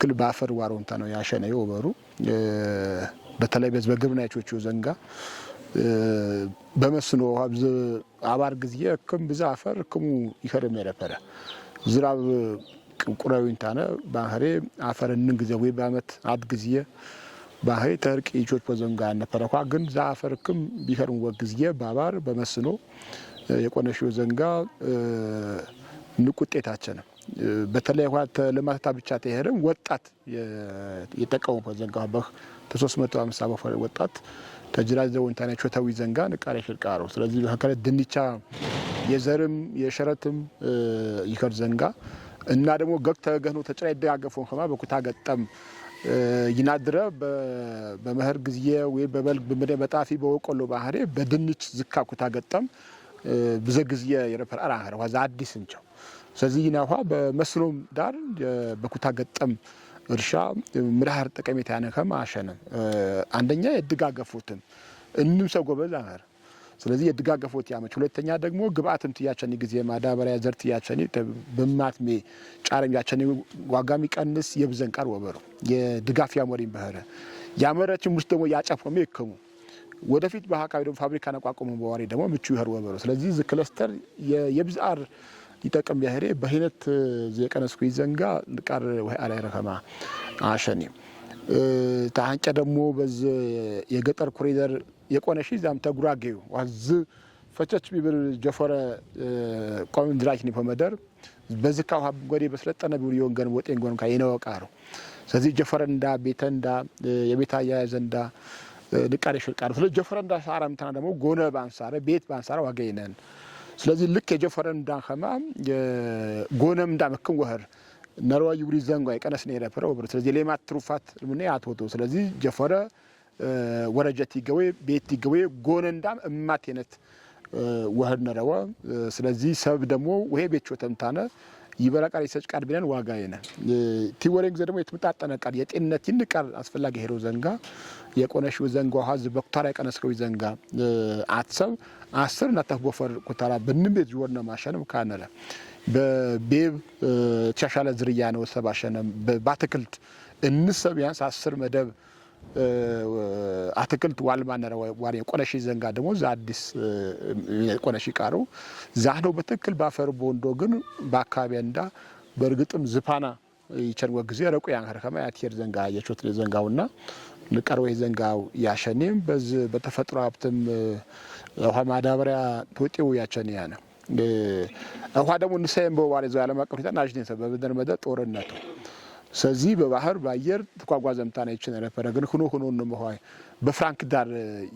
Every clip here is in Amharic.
በትክክል ባፈር ዋሮንታ ነው ያሸነው ወበሩ በተለይ በግብርናቾቹ ዘንጋ በመስኖ ሀብዝ አባር ጊዜ ከም ብዛ አፈር ከሙ ይፈርም የነበረ ዝራብ ቁራዊንታነ ባህሬ አፈርን ጊዜ ወይ በአመት አድ ጊዜ ባህሬ ተርቅ ይቾች በዘንጋ ነበረኳ ግን ዛ አፈርክም ቢፈርም ወግዚየ ባባር በመስኖ የቆነሽው ዘንጋ ንቁጤታችን በተለይ ወጥ ለማታ ብቻ ተሄረም ወጣት የጠቀሙ በዘንጋ በ350 ወጣት ተጅራዘው እንታናቸው ታዊ ዘንጋ ንቃሬ ፍልቃሩ ስለዚህ በከለ ድንቻ የዘርም የሸረትም ይከር ዘንጋ እና ደግሞ ገክተ ገህኖ ተጨራይ ደጋገፈው ከማ በኩታ ገጠም ይናድረ በመህር ግዚየ ወይ በበልግ በመደ በጣፊ በወቆሎ ባህሬ በድንች ዝካ ኩታ ገጠም ብዙ ግዚየ የረፈር አራህረ ዋዛ አዲስ እንቸው ስለዚህ ይናዋ በመስኖም ዳር በኩታ ገጠም እርሻ ምራህር ጠቀሜታ ያነከም አሸነ አንደኛ የድጋገፉትን እንንም ሰው ጎበዝ አህር ስለዚህ የድጋገፉት ያመች ሁለተኛ ደግሞ ግብአትም ትያቸኒ ጊዜ ማዳበሪያ ዘርት ያቸኒ በማትሜ ጫረም ያቸኒ ዋጋሚ ቀንስ የብዘንቃር ወበሩ የድጋፍ ያሞሪን በህረ ያመረችም ውስጥ ደግሞ ያጫፈሙ ይከሙ ወደፊት በአካባቢ ደግሞ ፋብሪካ ነቋቁሙ በዋሪ ደግሞ ምቹ ይሄር ወበሩ ስለዚህ ዝክለስተር የብዛር ይጠቀም ያህሬ በህነት ዘቀነስኩ ይዘንጋ ንቃር ወይ አላይ ረከማ አሸኒ ታንጨ ደግሞ በዝ የገጠር ኮሪደር የቆነሽ ዛም ተጉራጌው ዋዝ ፈቸች ቢብር ጀፈረ ቆም ድራጅ ነው በመደር በዝካው ሀብ ጎዴ በስለጠነ ቢው ይወንገን ወጤን ጎን ካይነው ቃሩ ስለዚህ ጀፈረ እንዳ ቤተንዳ የቤታ ያያዘንዳ ንቃር ይሽልቃሩ ስለዚህ ጀፈረ እንዳ ሳራም ተና ደግሞ ጎነ ባንሳረ ቤት ባንሳረ ዋገይነን ስለዚህ ልክ የጀፈረ እንዳ ከማ ጎነም እንዳመክም ወህር ነርዋ ይብሪ ዘንጓ ይቀነስ ነው የረፈረ ወብር ስለዚህ ለማት ትሩፋት ምን ያቶቶ ስለዚህ ጀፈረ ወረጀት ይገዌ ቤት ይገዌ ጎነ እንዳም እማቴነት ወህር ነረዋ ስለዚህ ሰብ ደግሞ ወይ ቤቾ ተምታነ ይበራቃሪ ሰጭ ቃል ቢነን ዋጋ የነ ቲወሬንግ ዘ ደግሞ የተመጣጠነ ቃል የጤንነት ይንቃል አስፈላጊ ሄሮ ዘንጋ የቆነሽው ዘንጋ ሀዝ በኩታራ ቀነስከው ዘንጋ አትሰብ 10 እና ተቦፈር ኩታራ በንቤት ጆርና ማሸነም ካነለ በቤብ ተሻሻለ ዝርያ ነው ሰባሸነ በአትክልት እንሰብ ያንስ 10 መደብ አትክልት ዋልማነረ ዋሪ ቆነሽ ዘንጋ ደግሞ ዛዲስ ቆነሽ ቃሩ ዛህዶ በትክክል ባፈር ቦንዶ ግን በአካባቢ እንዳ በርግጥም ዝፓና ይቸር ወግዜ ረቁ ያንከረ ከማ ያትየር ዘንጋ የቾት ዘንጋውና ንቀርው ዘንጋው ያሸኔም በዝ በተፈጥሮ ሀብትም ውሃ ማዳበሪያ ተወጤው ያቸኒያ ነው ውሃ ደግሞ ንሰየም በዋሪ ዘ ዓለም አቀፍ ኢንተርናሽናል ሰበበደር መደ ጦርነቱ ስለዚህ በባህር ባየር ተቋቋዘምታና ይችላል ነበር ግን ሆኖ ነው መሆይ በፍራንክ ዳር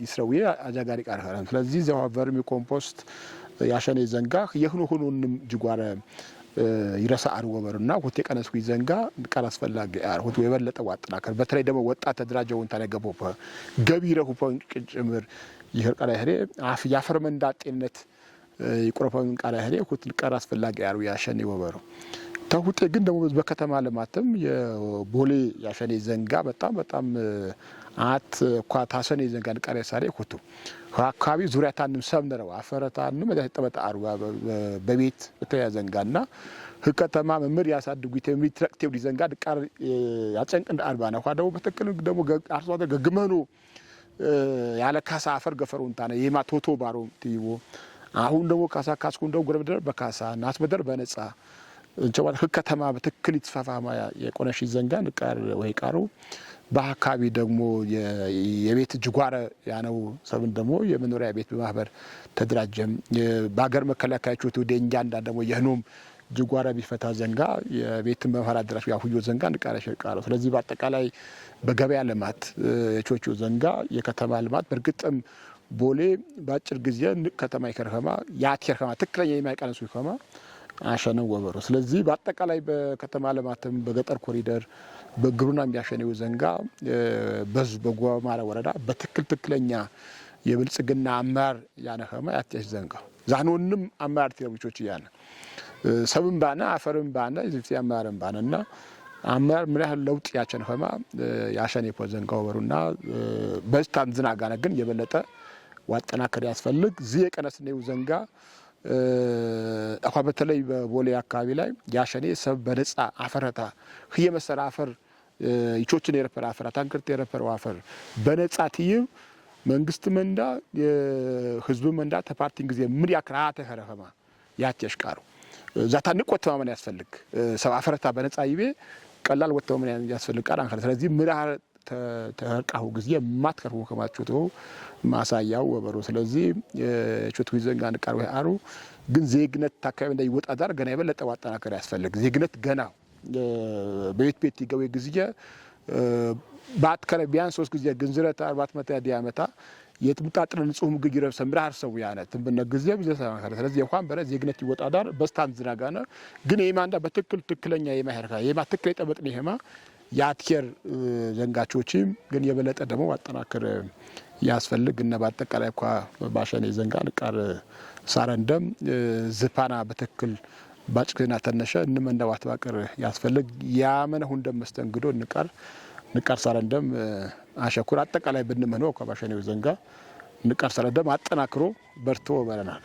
ይስረው አጃጋሪ ቃርሃራን ስለዚህ ዘው ቨርሚ ኮምፖስት ያሸኔ ዘንጋ የሆኖ ጅጓረ ይረሳ አርወበርና ወቴ ቀነስኩ ዘንጋ ቃል አስፈላጊ አርሁት የበለጠ ዋጥናከር በተለይ ደግሞ ወጣት ተደራጀውን ታነገቦፈ ገቢረሁ ጭምር ይሄርቃላ ሄሬ አፍ ያፈርመንዳ ጤንነት ይቆረፈን ቃላ ሄሬ ሁት ቃል አስፈላጊ አሩ ያሸኔ ወበሩ ታውቴ ግን ደግሞ በከተማ ለማተም የቦሌ ያሸኔ ዘንጋ በጣም አት ኳታሰኔ ዘንጋ ቃሪያ ሳሬ ሁቱ አካባቢ ዙሪያታንም ሰብነረው አፈረታንም መደጠበጣ አሩ በቤት በተያዘንጋና ህከተማ መምር ያሳድጉት የሚትረክቴው ዲዘንጋ ቃር ያጨንቅ እንደ አርባና ኳዳው በተከለ ደግሞ አርሶ አደር ገግመኑ ያለ ካሳ አፈር ገፈሩንታና የማ ቶቶ ባሮ ትይቦ አሁን ደግሞ ካሳ ካስኩ እንደው ጉረበደር በካሳ ናስ በደር በነጻ እንጨዋታ ህከተማ በትክክል ይተፋፋማ የቆነሽ ዘንጋ ንቃር ወይ ቃሩ በአካባቢ ደግሞ የቤት ጅጓረ ያነው ሰብን ደግሞ የመኖሪያ ቤት በማህበር ተደራጀም በአገር መከላከያቸው ወደኛ አንዳ ደግሞ የህኖም ጅጓረ ቢፈታ ዘንጋ የቤትን በማህበር አደራሽ ያሁዮ ዘንጋ ንቃር ሸቃሩ ስለዚህ በአጠቃላይ በገበያ ልማት የቾቹ ዘንጋ የከተማ ልማት በርግጥም ቦሌ ባጭር ጊዜ ከተማ ይከርኸማ ያትከርኸማ ትክክለኛ የማይቀነሱ ይከማ አሸነው ወበሩ ስለዚህ በአጠቃላይ በከተማ ልማትም በገጠር ኮሪደር በግሩና የሚያሸነው ዘንጋ በዝ በጓማራ ወረዳ በትክክለኛ የብልጽግና አማር ያነኸማ ያትያሽ ዘንጋ ዛኖንም አማር ትብቾች ያነ ሰብም ባና አፈርም ባና ይዝፍቲ አማርም ባናና አማር ምን ያህል ለውጥ ያቸነኸማ ያሸኔ ዘንጋ ወበሩና በስታን ዝናጋና ግን የበለጠ ዋጠናከር ያስፈልግ ዚህ የቀነስነው ዘንጋ አኳ በተለይ በቦሌ አካባቢ ላይ ያሸኔ ሰብ በነጻ አፈረታ ህየመሰራ አፈር ይቾችን የረፈር አፈር ታንክርት የረፈር አፈር በነጻ ትይብ መንግስት መንዳ ህዝብ መንዳ ተፓርቲን ጊዜ ምን ያክራተ ከረፈማ ያቸሽቃሩ ዛታ ንቆት ማመን ያስፈልግ ሰብ አፈረታ በነጻ ይቤ ቀላል ወጥተው ምን ያስፈልግ ቃል አንከረ ስለዚህ ምራር ተርቃው ጊዜ ማትከርው ከማችሁት ማሳያው ወበሩ ስለዚህ ቾቱ ይዘንጋ ንቃር ወይ አሩ ግን ዜግነት ታካቢ እንዳይወጣ ዳር ገና የበለጠ ዋጣናከር ያስፈልግ ዜግነት ገና ቤት ይገው ጊዜ ባትከረ ቢያንስ 3 ጊዜ ግንዝረታ 400 ዲያመታ የትምጣጥን ንጹህ ምግብ ይረብ ሰምራር ሰው ያነት በነ ጊዜ ቢዘሳማከረ ስለዚህ የኳን በረ ዜግነት ይወጣ ዳር በስታን ዝናጋና ግን የማንዳ በትክክለኛ የማህርካ የማትክክል የጠበቅን ይሄማ ያትከር ዘንጋቾችም ግን የበለጠ ደግሞ አጠናከረ ያስፈልግ እና በአጠቃላይ እንኳ ባሸኔ ዘንጋ ንቃር ሳረንደም ዝፓና በትክክል ባጭክና ተነሸ እንመንዳዋት ባቀር ያስፈልግ ያመነሁ እንደመስተንግዶ ንቃር ሳረንደም አሸኩር አጠቃላይ ብንመነው እንኳ ባሸኔ ዘንጋ ንቃር ሳረንደም አጠናክሮ በርቶ በረናል